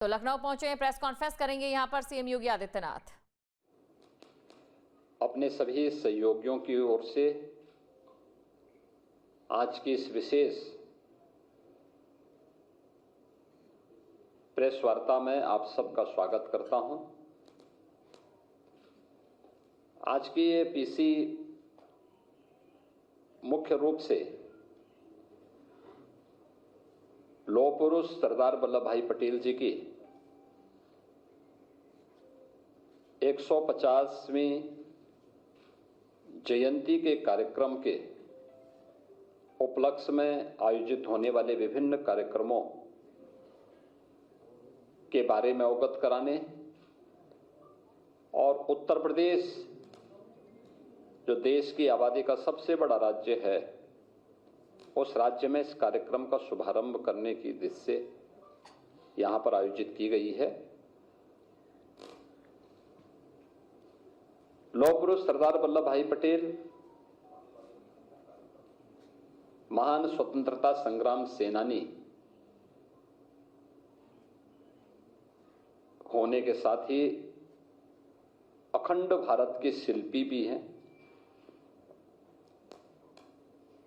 तो लखनऊ पहुंचे हैं, प्रेस कॉन्फ्रेंस करेंगे यहां पर सीएम योगी आदित्यनाथ। अपने सभी सहयोगियों की ओर से आज की इस विशेष प्रेस वार्ता में आप सबका स्वागत करता हूं। आज की ये पीसी मुख्य रूप से लौह पुरुष सरदार वल्लभ भाई पटेल जी की 150वीं जयंती के कार्यक्रम के उपलक्ष्य में आयोजित होने वाले विभिन्न कार्यक्रमों के बारे में अवगत कराने और उत्तर प्रदेश जो देश की आबादी का सबसे बड़ा राज्य है, उस राज्य में इस कार्यक्रम का शुभारंभ करने की दृष्टि से यहां पर आयोजित की गई है। लौह पुरुष सरदार वल्लभ भाई पटेल महान स्वतंत्रता संग्राम सेनानी होने के साथ ही अखंड भारत के शिल्पी भी हैं।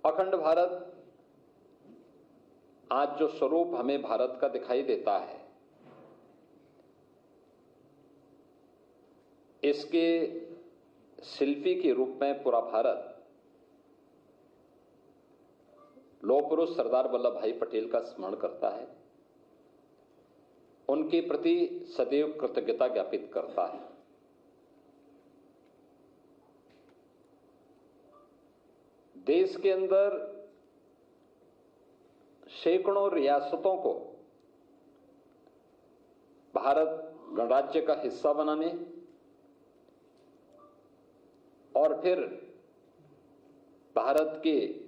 अखंड भारत आज जो स्वरूप हमें भारत का दिखाई देता है, इसके शिल्पी के रूप में पूरा भारत लौह पुरुष सरदार वल्लभ भाई पटेल का स्मरण करता है, उनके प्रति सदैव कृतज्ञता ज्ञापित करता है। देश के अंदर सैकड़ों रियासतों को भारत गणराज्य का हिस्सा बनाने और फिर भारत के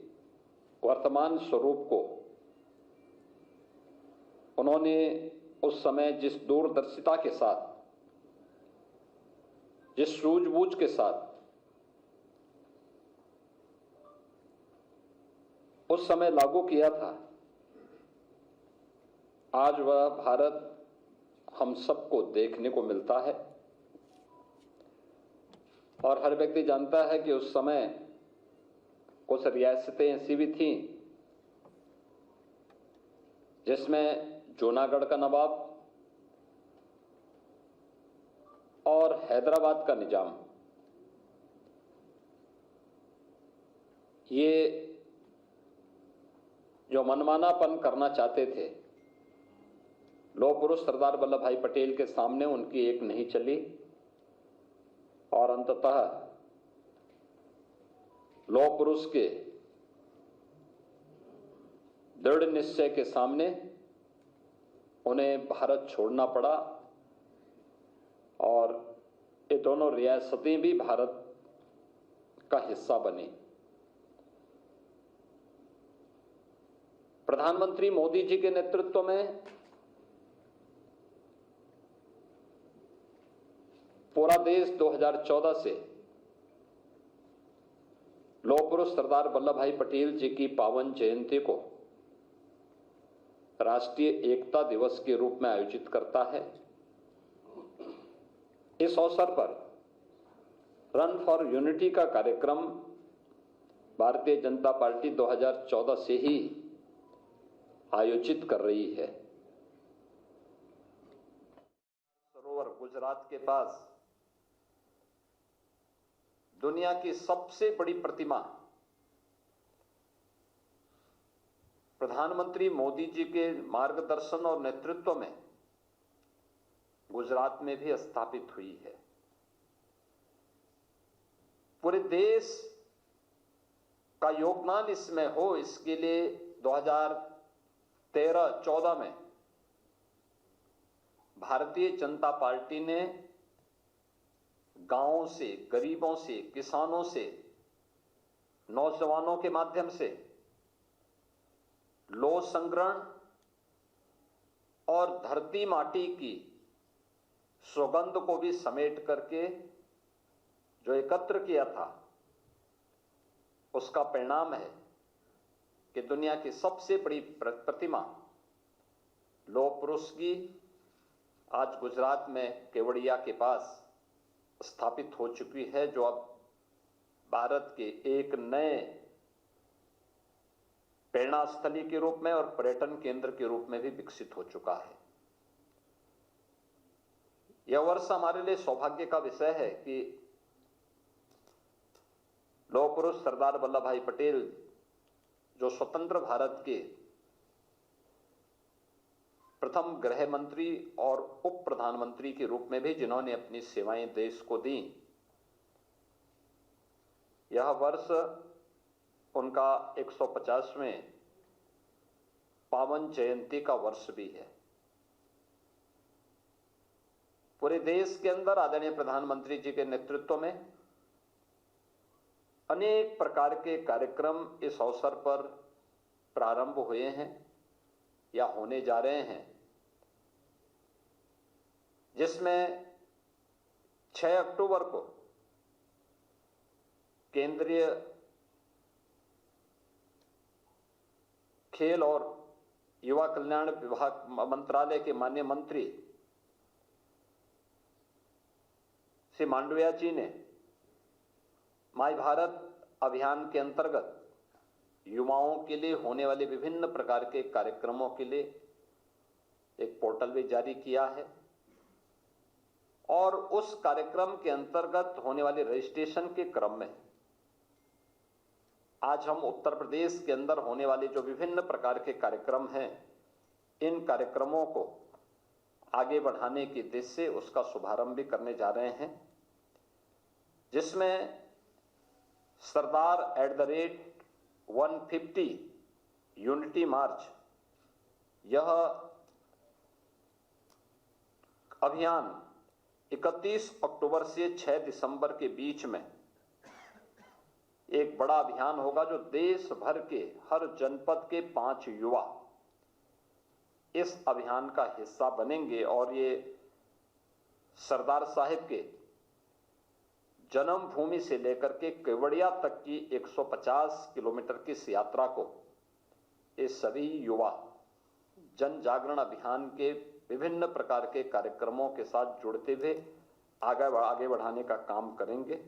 वर्तमान स्वरूप को उन्होंने उस समय जिस दूरदर्शिता के साथ, जिस सूझबूझ के साथ उस समय लागू किया था, आज वह भारत हम सबको देखने को मिलता है। और हर व्यक्ति जानता है कि उस समय कुछ रियासतें ऐसी भी थीं जिसमें जूनागढ़ का नवाब और हैदराबाद का निजाम ये जो मनमानापन करना चाहते थे, लौह पुरुष सरदार वल्लभ भाई पटेल के सामने उनकी एक नहीं चली और अंततः लौह पुरुष के दृढ़ निश्चय के सामने उन्हें भारत छोड़ना पड़ा और ये दोनों रियासतें भी भारत का हिस्सा बनी। प्रधानमंत्री मोदी जी के नेतृत्व में पूरा देश 2014 से लौह पुरुष सरदार वल्लभ भाई पटेल जी की पावन जयंती को राष्ट्रीय एकता दिवस के रूप में आयोजित करता है। इस अवसर पर रन फॉर यूनिटी का कार्यक्रम भारतीय जनता पार्टी 2014 से ही आयोजित कर रही है। सरोवर गुजरात के पास दुनिया की सबसे बड़ी प्रतिमा प्रधानमंत्री मोदी जी के मार्गदर्शन और नेतृत्व में गुजरात में भी स्थापित हुई है। पूरे देश का योगदान इसमें हो, इसके लिए 2013-14 में भारतीय जनता पार्टी ने गांवों से, गरीबों से, किसानों से, नौजवानों के माध्यम से लौह संग्रहण और धरती माटी की सुगंध को भी समेट करके जो एकत्र किया था, उसका परिणाम है कि दुनिया की सबसे बड़ी प्रतिमा लौह पुरुष की आज गुजरात में केवड़िया के पास स्थापित हो चुकी है, जो अब भारत के एक नए प्रेरणा स्थली के रूप में और पर्यटन केंद्र के रूप में भी विकसित हो चुका है। यह वर्ष हमारे लिए सौभाग्य का विषय है कि लौह पुरुष सरदार वल्लभ भाई पटेल, जो स्वतंत्र भारत के प्रथम गृह मंत्री और उप प्रधानमंत्री के रूप में भी जिन्होंने अपनी सेवाएं देश को दी, यह वर्ष उनका 150वें पावन जयंती का वर्ष भी है। पूरे देश के अंदर आदरणीय प्रधानमंत्री जी के नेतृत्व में अनेक प्रकार के कार्यक्रम इस अवसर पर प्रारंभ हुए हैं या होने जा रहे हैं, जिसमें 6 अक्टूबर को केंद्रीय खेल और युवा कल्याण विभाग मंत्रालय के माननीय मंत्री श्री मांडविया जी ने माय भारत अभियान के अंतर्गत युवाओं के लिए होने वाले विभिन्न प्रकार के कार्यक्रमों के लिए एक पोर्टल भी जारी किया है और उस कार्यक्रम के अंतर्गत होने वाले रजिस्ट्रेशन के क्रम में आज हम उत्तर प्रदेश के अंदर होने वाले जो विभिन्न प्रकार के कार्यक्रम हैं, इन कार्यक्रमों को आगे बढ़ाने की दिशा से उसका शुभारंभ भी करने जा रहे हैं, जिसमें सरदार @150 यूनिटी मार्च, यह अभियान 31 अक्टूबर से 6 दिसंबर के बीच में एक बड़ा अभियान होगा, जो देश भर के हर जनपद के 5 युवा इस अभियान का हिस्सा बनेंगे और ये सरदार साहिब के जन्मभूमि से लेकर के केवड़िया तक की 150 किलोमीटर की इस यात्रा को ये सभी युवा जन जागरण अभियान के विभिन्न प्रकार के कार्यक्रमों के साथ जुड़ते हुए आगे बढ़ाने का काम करेंगे।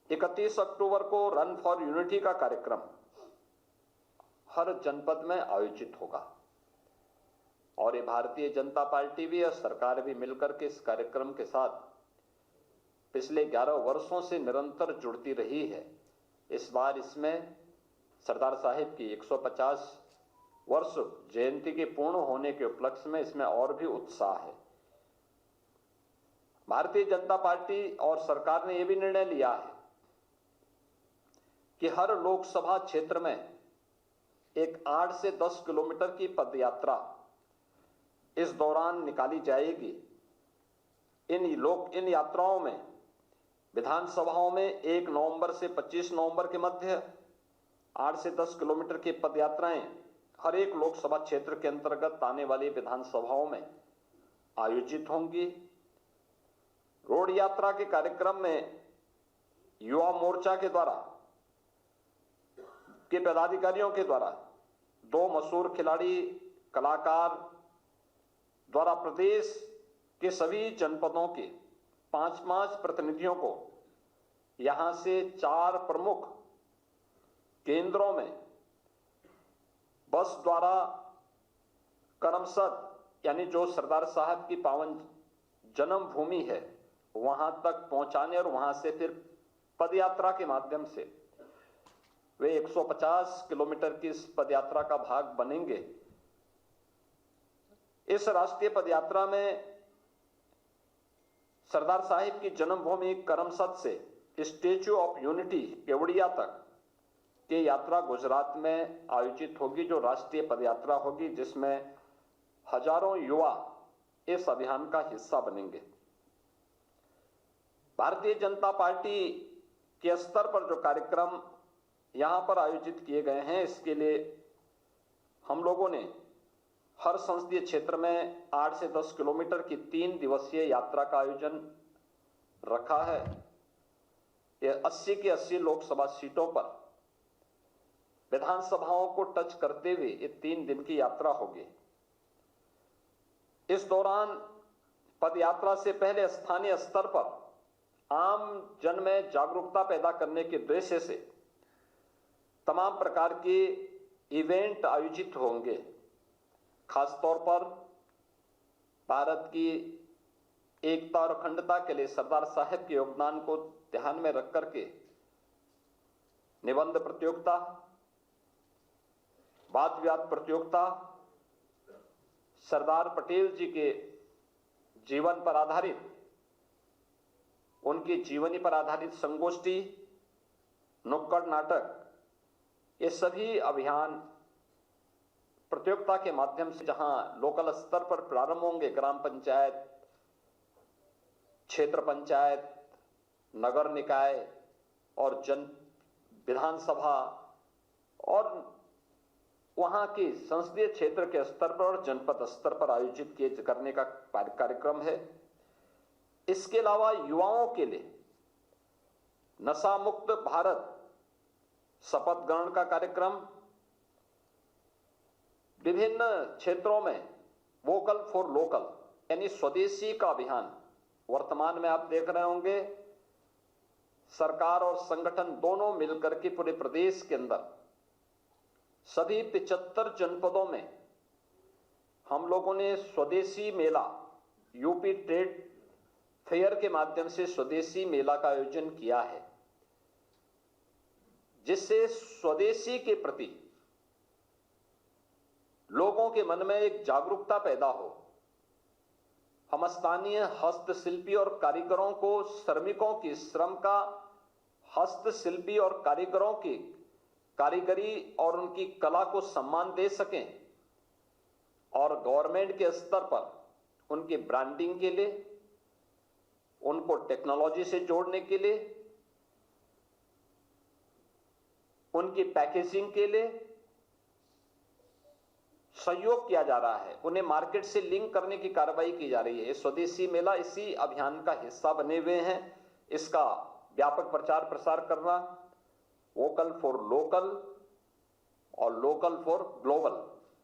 31 अक्टूबर को रन फॉर यूनिटी का कार्यक्रम हर जनपद में आयोजित होगा और ये भारतीय जनता पार्टी भी और सरकार भी मिलकर के इस कार्यक्रम के साथ पिछले 11 वर्षों से निरंतर जुड़ती रही है। इस बार इसमें सरदार साहिब की 150 वर्ष जयंती के पूर्ण होने के उपलक्ष्य में इसमें और भी उत्साह है। भारतीय जनता पार्टी और सरकार ने यह भी निर्णय लिया है कि हर लोकसभा क्षेत्र में एक 8 से 10 किलोमीटर की पदयात्रा इस दौरान निकाली जाएगी। इन यात्राओं में विधानसभाओं में 1 नवंबर से 25 नवंबर के मध्य 8 से 10 किलोमीटर की पदयात्राएं हर एक लोकसभा क्षेत्र के अंतर्गत आने वाली विधानसभाओं में आयोजित होंगी। रोड यात्रा के कार्यक्रम में युवा मोर्चा के द्वारा के पदाधिकारियों के द्वारा 2 मशहूर खिलाड़ी कलाकार द्वारा प्रदेश के सभी जनपदों के 5-5 प्रतिनिधियों को यहां से 4 प्रमुख केंद्रों में बस द्वारा करमसद, यानी जो सरदार साहब की पावन जन्मभूमि है, वहां तक पहुंचाने और वहां से फिर पदयात्रा के माध्यम से वे 150 किलोमीटर की इस पदयात्रा का भाग बनेंगे। इस राष्ट्रीय पदयात्रा में सरदार साहिब की जन्मभूमि करमसद से स्टैच्यू ऑफ यूनिटी केवड़िया तक की यात्रा गुजरात में आयोजित होगी, जो राष्ट्रीय पदयात्रा होगी, जिसमें हजारों युवा इस अभियान का हिस्सा बनेंगे। भारतीय जनता पार्टी के स्तर पर जो कार्यक्रम यहां पर आयोजित किए गए हैं, इसके लिए हम लोगों ने हर संसदीय क्षेत्र में 8 से 10 किलोमीटर की 3 दिवसीय यात्रा का आयोजन रखा है। यह 80 की 80 लोकसभा सीटों पर विधानसभाओं को टच करते हुए ये 3 दिन की यात्रा होगी। इस दौरान पदयात्रा से पहले स्थानीय स्तर पर आम जन में जागरूकता पैदा करने के उद्देश्य से तमाम प्रकार के इवेंट आयोजित होंगे। खासतौर पर भारत की एकता और अखंडता के लिए सरदार साहब के योगदान को ध्यान में रख करके निबंध प्रतियोगिता, वाद विवाद प्रतियोगिता, सरदार पटेल जी के जीवन पर आधारित, उनकी जीवनी पर आधारित संगोष्ठी, नुक्कड़ नाटक, ये सभी अभियान प्रतियोगिता के माध्यम से जहां लोकल स्तर पर प्रारंभ होंगे, ग्राम पंचायत, क्षेत्र पंचायत, नगर निकाय और जन विधानसभा और वहां के संसदीय क्षेत्र के स्तर पर और जनपद स्तर पर आयोजित किए करने का कार्यक्रम है। इसके अलावा युवाओं के लिए नशा मुक्त भारत शपथ ग्रहण का कार्यक्रम, विभिन्न क्षेत्रों में वोकल फॉर लोकल यानी स्वदेशी का अभियान वर्तमान में आप देख रहे होंगे। सरकार और संगठन दोनों मिलकर के पूरे प्रदेश के अंदर सभी 75 जनपदों में हम लोगों ने स्वदेशी मेला, यूपी ट्रेड फेयर के माध्यम से स्वदेशी मेला का आयोजन किया है, जिससे स्वदेशी के प्रति लोगों के मन में एक जागरूकता पैदा हो। हम स्थानीय हस्तशिल्पी और कारीगरों को, श्रमिकों की श्रम का, हस्तशिल्पी और कारीगरों की कारीगरी और उनकी कला को सम्मान दे सकें और गवर्नमेंट के स्तर पर उनकी ब्रांडिंग के लिए, उनको टेक्नोलॉजी से जोड़ने के लिए, उनकी पैकेजिंग के लिए सहयोग किया जा रहा है, उन्हें मार्केट से लिंक करने की कार्रवाई की जा रही है। स्वदेशी मेला इसी अभियान का हिस्सा बने हुए हैं। इसका व्यापक प्रचार प्रसार करना, वोकल फॉर लोकल और लोकल फॉर ग्लोबल,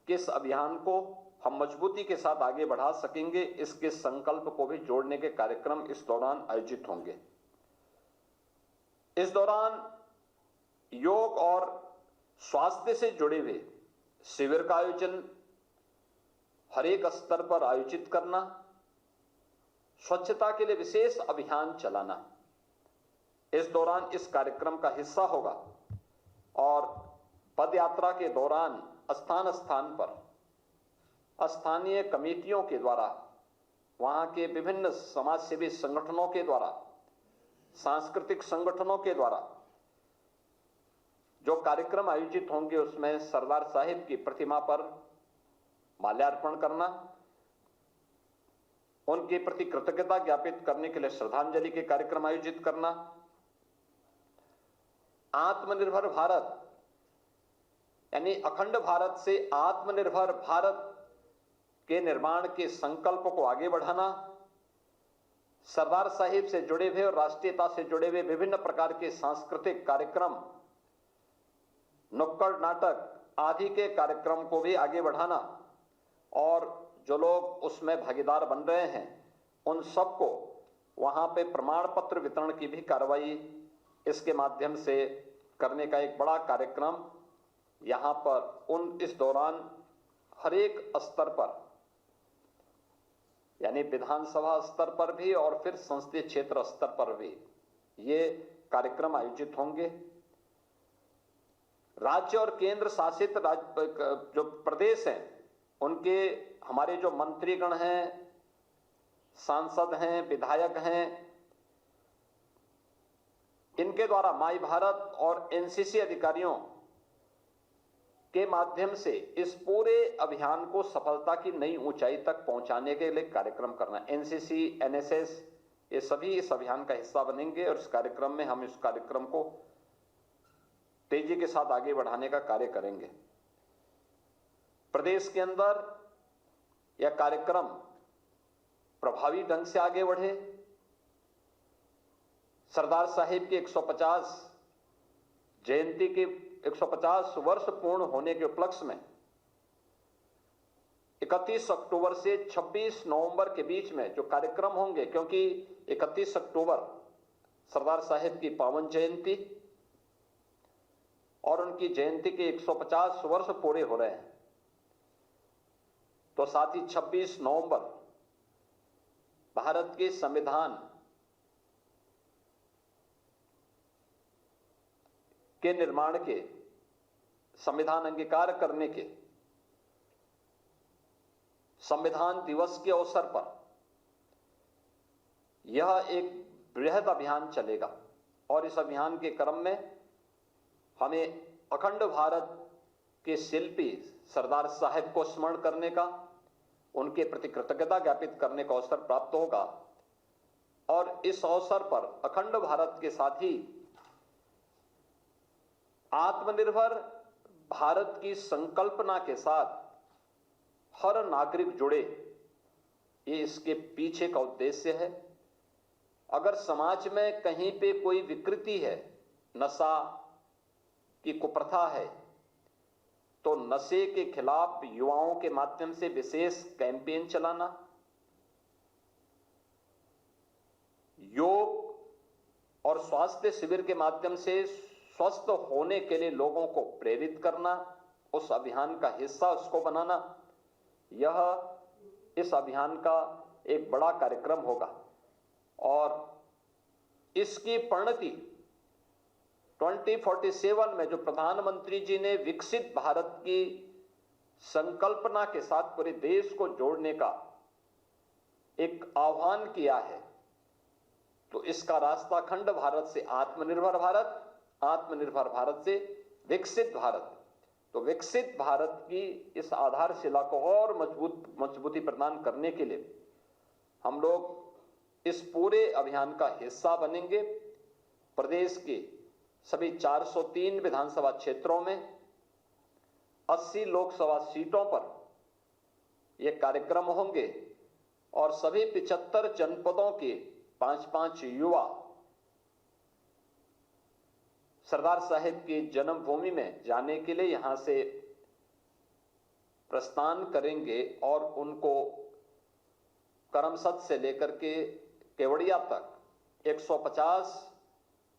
किस अभियान को हम मजबूती के साथ आगे बढ़ा सकेंगे, इसके संकल्प को भी जोड़ने के कार्यक्रम इस दौरान आयोजित होंगे। इस दौरान योग और स्वास्थ्य से जुड़े हुए शिविर का आयोजन हर एक स्तर पर आयोजित करना, स्वच्छता के लिए विशेष अभियान चलाना इस दौरान इस कार्यक्रम का हिस्सा होगा। और पदयात्रा के दौरान स्थान स्थान पर स्थानीय कमेटियों के द्वारा, वहां के विभिन्न समाजसेवी संगठनों के द्वारा, सांस्कृतिक संगठनों के द्वारा जो कार्यक्रम आयोजित होंगे, उसमें सरदार साहिब की प्रतिमा पर माल्यार्पण करना, उनके प्रति कृतज्ञता ज्ञापित करने के लिए श्रद्धांजलि के कार्यक्रम आयोजित करना, आत्मनिर्भर भारत यानी अखंड भारत से आत्मनिर्भर भारत के निर्माण के संकल्प को आगे बढ़ाना, सरदार साहिब से जुड़े हुए और राष्ट्रीयता से जुड़े हुए विभिन्न प्रकार के सांस्कृतिक कार्यक्रम, नुक्कड़ नाटक आदि के कार्यक्रम को भी आगे बढ़ाना और जो लोग उसमें भागीदार बन रहे हैं उन सबको वहां पे प्रमाण पत्र वितरण की भी कार्रवाई इसके माध्यम से करने का एक बड़ा कार्यक्रम यहां पर इस दौरान हर एक स्तर पर यानी विधानसभा स्तर पर भी और फिर संसदीय क्षेत्र स्तर पर भी ये कार्यक्रम आयोजित होंगे। राज्य और केंद्र शासित जो प्रदेश हैं, उनके हमारे जो मंत्रीगण हैं, सांसद हैं, विधायक हैं, इनके द्वारा माई भारत और एनसीसी अधिकारियों के माध्यम से इस पूरे अभियान को सफलता की नई ऊंचाई तक पहुंचाने के लिए कार्यक्रम करना। एनसीसी, एनएसएस ये सभी इस अभियान का हिस्सा बनेंगे और इस कार्यक्रम में हम इस कार्यक्रम को तेजी के साथ आगे बढ़ाने का कार्य करेंगे। प्रदेश के अंदर यह कार्यक्रम प्रभावी ढंग से आगे बढ़े। सरदार साहिब की 150 जयंती के 150 वर्ष पूर्ण होने के उपलक्ष्य में 31 अक्टूबर से 26 नवंबर के बीच में जो कार्यक्रम होंगे, क्योंकि 31 अक्टूबर सरदार साहब की पावन जयंती और उनकी जयंती के 150 वर्ष पूरे हो रहे हैं, तो साथ ही 26 नवंबर भारत के संविधान के निर्माण के, संविधान अंगीकार करने के संविधान दिवस के अवसर पर यह एक बृहद अभियान चलेगा और इस अभियान के क्रम में हमें अखंड भारत के शिल्पी सरदार साहब को स्मरण करने का, उनके प्रति कृतज्ञता ज्ञापित करने का अवसर प्राप्त होगा। और इस अवसर पर अखंड भारत के साथ ही आत्मनिर्भर भारत की संकल्पना के साथ हर नागरिक जुड़े, ये इसके पीछे का उद्देश्य है। अगर समाज में कहीं पे कोई विकृति है, नशा की कुप्रथा है, तो नशे के खिलाफ युवाओं के माध्यम से विशेष कैंपेन चलाना, योग और स्वास्थ्य शिविर के माध्यम से स्वस्थ होने के लिए लोगों को प्रेरित करना, उस अभियान का हिस्सा उसको बनाना, यह इस अभियान का एक बड़ा कार्यक्रम होगा। और इसकी परिणति 2047 में जो प्रधानमंत्री जी ने विकसित भारत की संकल्पना के साथ पूरे देश को जोड़ने का एक आह्वान किया है, तो इसका रास्ता अखंड भारत से आत्मनिर्भर भारत, आत्मनिर्भर भारत से विकसित भारत, तो विकसित भारत की इस आधारशिला को और मजबूती प्रदान करने के लिए हम लोग इस पूरे अभियान का हिस्सा बनेंगे। प्रदेश के सभी 403 विधानसभा क्षेत्रों में 80 लोकसभा सीटों पर यह कार्यक्रम होंगे और सभी 75 जनपदों के 5-5 युवा सरदार साहब की जन्मभूमि में जाने के लिए यहां से प्रस्थान करेंगे और उनको करमसद से लेकर के केवड़िया तक 150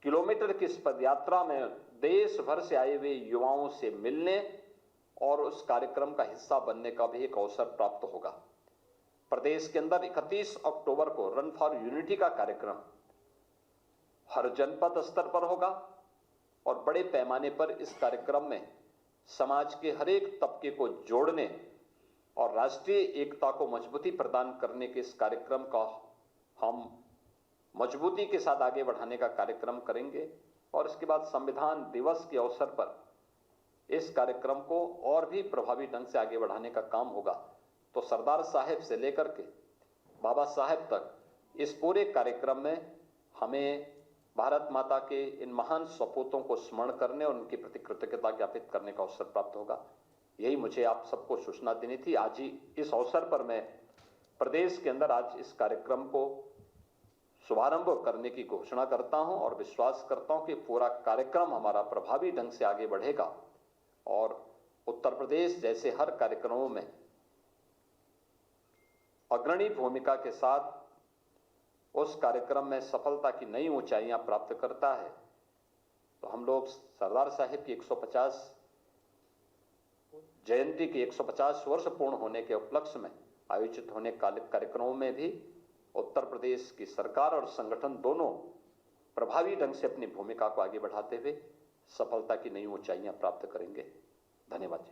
किलोमीटर की इस पदयात्रा में देश भर से आए हुए युवाओं से मिलने और उस कार्यक्रम का हिस्सा बनने का भी एक अवसर प्राप्त होगा। प्रदेश के अंदर 31 अक्टूबर को रन फॉर यूनिटी का कार्यक्रम हर जनपद स्तर पर होगा और बड़े पैमाने पर इस कार्यक्रम में समाज के हर एक तबके को जोड़ने और राष्ट्रीय एकता को मजबूती प्रदान करने के इस कार्यक्रम का हम मजबूती के साथ आगे बढ़ाने का कार्यक्रम करेंगे। और इसके बाद संविधान दिवस के अवसर पर इस कार्यक्रम को और भी प्रभावी ढंग से आगे बढ़ाने का काम होगा। तो सरदार साहब से लेकर के बाबा साहब तक इस पूरे कार्यक्रम में हमें भारत माता के इन महान सपूतों को स्मरण करने और उनके प्रति कृतज्ञता ज्ञापित करने का अवसर प्राप्त होगा। यही मुझे आप सबको सूचना देनी थी। आज ही इस अवसर पर मैं प्रदेश के अंदर आज इस कार्यक्रम को शुभारंभ करने की घोषणा करता हूं और विश्वास करता हूं कि पूरा कार्यक्रम हमारा प्रभावी ढंग से आगे बढ़ेगा और उत्तर प्रदेश जैसे हर कार्यक्रमों में अग्रणी भूमिका के साथ उस कार्यक्रम में सफलता की नई ऊंचाइयां प्राप्त करता है। तो हम लोग सरदार साहब की 150 जयंती के 150 वर्ष पूर्ण होने के उपलक्ष्य में आयोजित होने कार्यक्रमों में भी उत्तर प्रदेश की सरकार और संगठन दोनों प्रभावी ढंग से अपनी भूमिका को आगे बढ़ाते हुए सफलता की नई ऊंचाइयां प्राप्त करेंगे। धन्यवाद।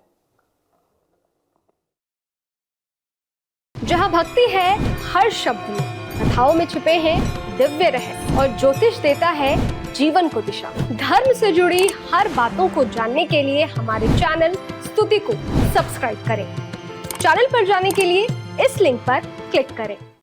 जहां भक्ति है हर शब्द में, कथाओं में छुपे हैं दिव्य रहस्य और ज्योतिष देता है जीवन को दिशा। धर्म से जुड़ी हर बातों को जानने के लिए हमारे चैनल स्तुति को सब्सक्राइब करें। चैनल पर जाने के लिए इस लिंक पर क्लिक करें।